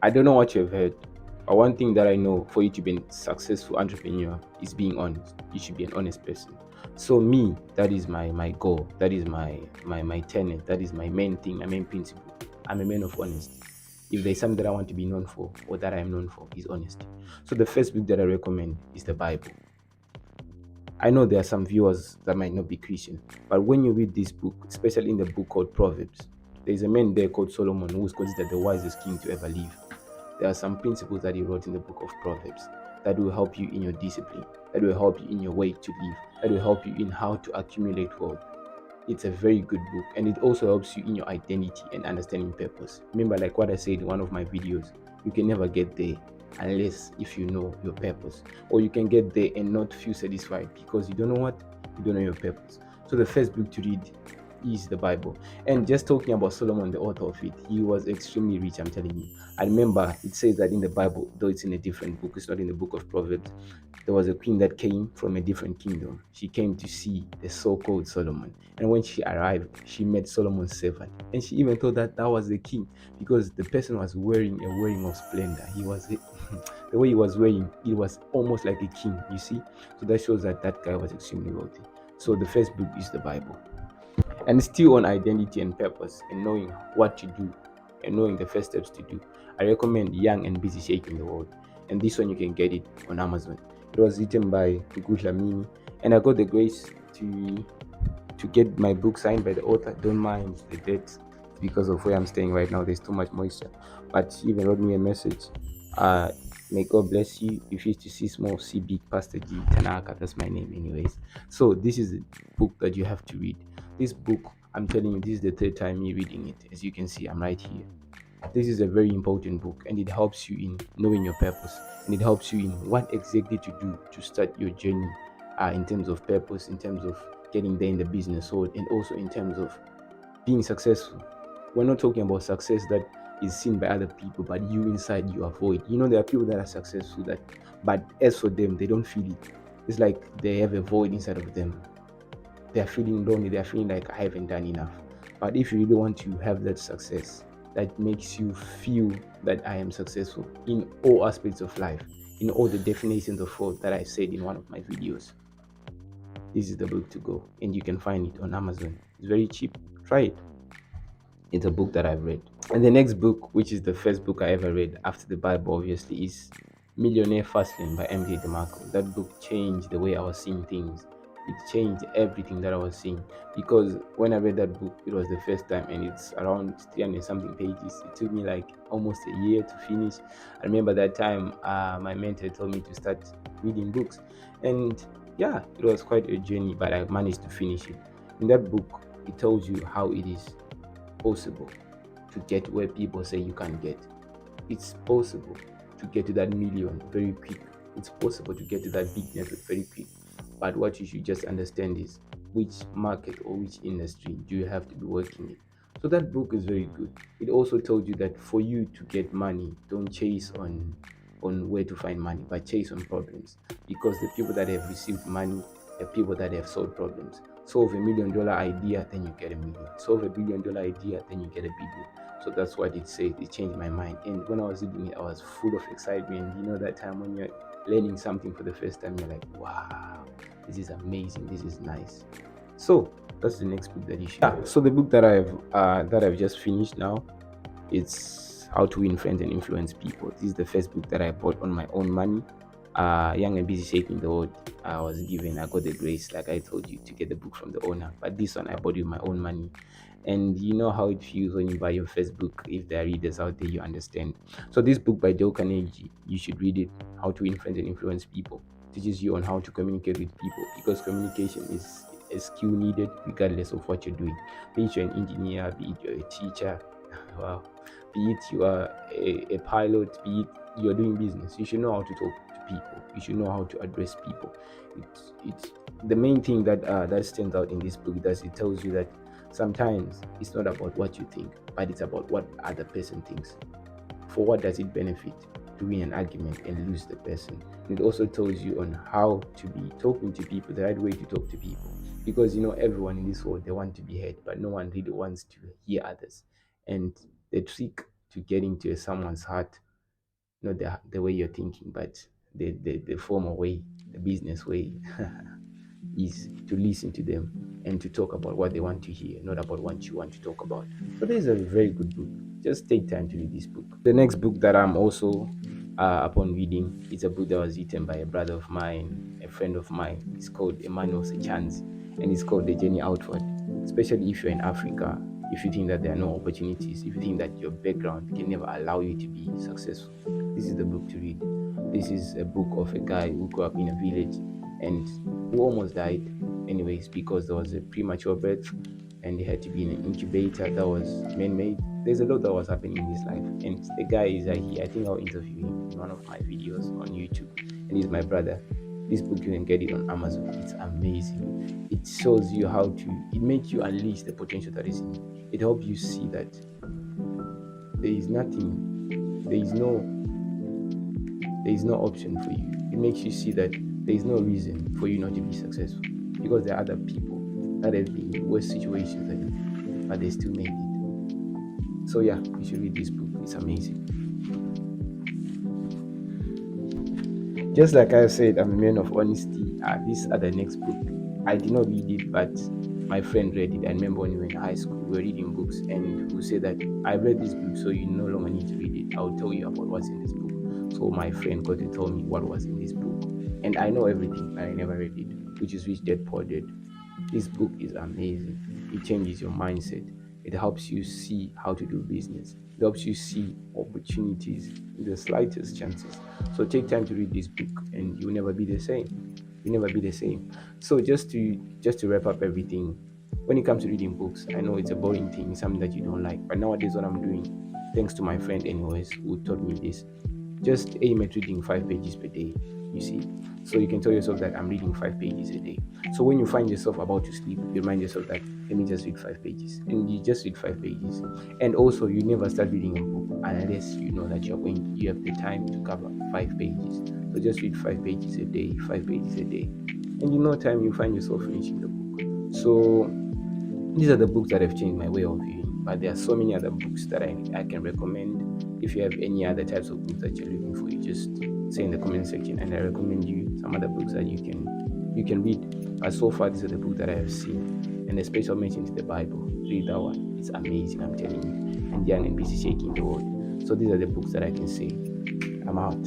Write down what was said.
I don't know what you've heard, but one thing that I know, for you to be a successful entrepreneur is being honest. You should be an honest person. So me, that is my goal. That is my tenet. That is my main thing, my main principle. I'm a man of honesty. If there's something that I want to be known for or that I'm known for, is honesty. So the first book that I recommend is the Bible. I know there are some viewers that might not be Christian, but when you read this book, especially in the book called Proverbs, there's a man there called Solomon who is considered the wisest king to ever live. There are some principles that he wrote in the book of Proverbs that will help you in your discipline, that will help you in your way to live, that will help you in how to accumulate wealth. It's a very good book, and it also helps you in your identity and understanding purpose. Remember, like what I said in one of my videos, you can never get there unless if you know your purpose, or you can get there and not feel satisfied because you don't know what, you don't know your purpose. So the first book to read is the Bible. And just talking about Solomon, the author of it, he was extremely rich, I'm telling you. I remember it says that in the Bible, though it's in a different book, it's not in the book of Proverbs, there was a queen that came from a different kingdom. She came to see the so-called Solomon. And when she arrived, she met Solomon's servant. And she even thought that that was the king because the person was wearing a wearing of splendor. He was the way he was wearing, it was almost like a king, you see. So that shows that that guy was extremely wealthy. So the first book is the Bible. And still on identity and purpose and knowing what to do and knowing the first steps to do, I recommend Young and Busy Shaking the World. And this one you can get it on Amazon. It was written by Mini, and I got the grace to get my book signed by the author. Don't mind the dates because of where I'm staying right now. There's too much moisture. But she even wrote me a message. Uh, May God bless you. If you used to see small, see big, Pastor G Tanaka. That's my name, anyways. So this is a book that you have to read. This book, I'm telling you, this is the third time me reading it. As you can see, I'm right here. This is a very important book, and it helps you in knowing your purpose, and it helps you in what exactly to do to start your journey, in terms of purpose, in terms of getting there in the business world, and also in terms of being successful. We're not talking about success that is seen by other people, but you inside you avoid. You know, there are people that are successful that, but as for them, they don't feel it. It's like they have a void inside of them. They are feeling lonely. They are feeling like I haven't done enough. But if you really want to have that success, that makes you feel that I am successful in all aspects of life, in all the definitions of wealth that I said in one of my videos, this is the book to go, and you can find it on Amazon. It's very cheap. Try it. It's a book that I've read. And the next book, which is the first book I ever read after the Bible, obviously, is Millionaire Fastlane by MJ DeMarco. That book changed the way I was seeing things. It changed everything that I was seeing, because when I read that book, it was the first time, and it's around 300 something pages. It took me like almost a year to finish. I remember that time, my mentor told me to start reading books, and yeah, it was quite a journey, but I managed to finish it. In that book, it tells you how it is possible to get where people say you can't get. It's possible to get to that million very quick. It's possible to get to that big network very quick. But what you should just understand is which market or which industry do you have to be working in. So that book is very good. It also told you that for you to get money, don't chase on where to find money, but chase on problems. Because the people that have received money are people that have solved problems. Solve $1 million idea, then you get a million. Solve $1 billion idea, then you get a billion. So that's what it said. It changed my mind. And when I was reading it, I was full of excitement. You know, that time when you're learning something for the first time, you're like, wow, this is amazing. This is nice. So that's the next book that you should. Yeah. So the book that I've just finished now, it's How to Win Friends and Influence People. This is the first book that I bought on my own money. Young and Busy Shaking the World, I got the grace, like I told you, to get the book from the owner. But this one I bought with my own money. And you know how it feels when you buy your first book. If there are readers out there, you understand. So this book by Dale Carnegie, you should read it. How to Win Friends and Influence People. Teaches you on how to communicate with people, because communication is a skill needed regardless of what you're doing. Be it you're an engineer, be it you're a teacher, wow, be it you are a pilot, be it you're doing business, you should know how to talk to people. You should know how to address people. It's the main thing that stands out in this book, that it tells you that sometimes it's not about what you think, but it's about what other person thinks. For what does it benefit to win an argument and lose the person? It also tells you on how to be talking to people, the right way to talk to people. Because you know, everyone in this world, they want to be heard, but no one really wants to hear others. And the trick to getting to someone's heart not the way you're thinking, but the former way, the business way, is to listen to them and to talk about what they want to hear, not about what you want to talk about. So this is a very good book. Just take time to read this book. The next book that I'm also upon reading is a book that was written by a brother of mine, a friend of mine. It's called Emmanuel Sechanzi, and it's called The Journey Outward. Especially if you're in Africa, if you think that there are no opportunities, if you think that your background can never allow you to be successful, this is the book to read. This is a book of a guy who grew up in a village and who almost died anyways because there was a premature birth and they had to be in an incubator that was man-made. There's a lot that was happening in his life, and the guy is here. I think I'll interview him in one of my videos on YouTube, and he's my brother. This book, you can get it on Amazon. It's amazing. It shows you how to, it makes you unleash the potential that is in you. It helps you see that there is nothing, there is no option for you. It makes you see that there is no reason for you not to be successful because there are other people that have been in worse situations than you, but they still made it. So yeah, you should read this book. It's amazing. Just like I said, I'm a man of honesty. These are the next book. I did not read it, but my friend read it. I remember when we were in high school, we were reading books, and we said that I read this book, so you no longer need to read it. I'll tell you about what's in this book. So my friend got to tell me what was in this book, and I know everything, but I never read it, which is Rich Dad Poor Dad. This book is amazing. It changes your mindset. It helps you see how to do business. It helps you see opportunities in the slightest chances. So take time to read this book, and you'll never be the same. You'll never be the same. So just to wrap up everything, when it comes to reading books, I know it's a boring thing, it's something that you don't like. But nowadays, what I'm doing, thanks to my friend, anyways, who taught me this, just aim at reading 5 pages per day. You see, so you can tell yourself that I'm reading 5 pages a day. So when you find yourself about to sleep, you remind yourself that let me just read 5 pages, and you just read 5 pages. And also, you never start reading a book unless you know that you have the time to cover 5 pages. So just read 5 pages a day, 5 pages a day, and in no time you find yourself finishing the book. So these are the books that have changed my way of viewing, but there are so many other books that I can recommend. If you have any other types of books that you're looking for, you just say in the comment section, and I recommend you some other books that you can read. But so far, these are the books that I have seen, and a special mention to the Bible. Read that one; it's amazing. I'm telling you. And Young and Busy Shaking the World. So these are the books that I can say. I'm out.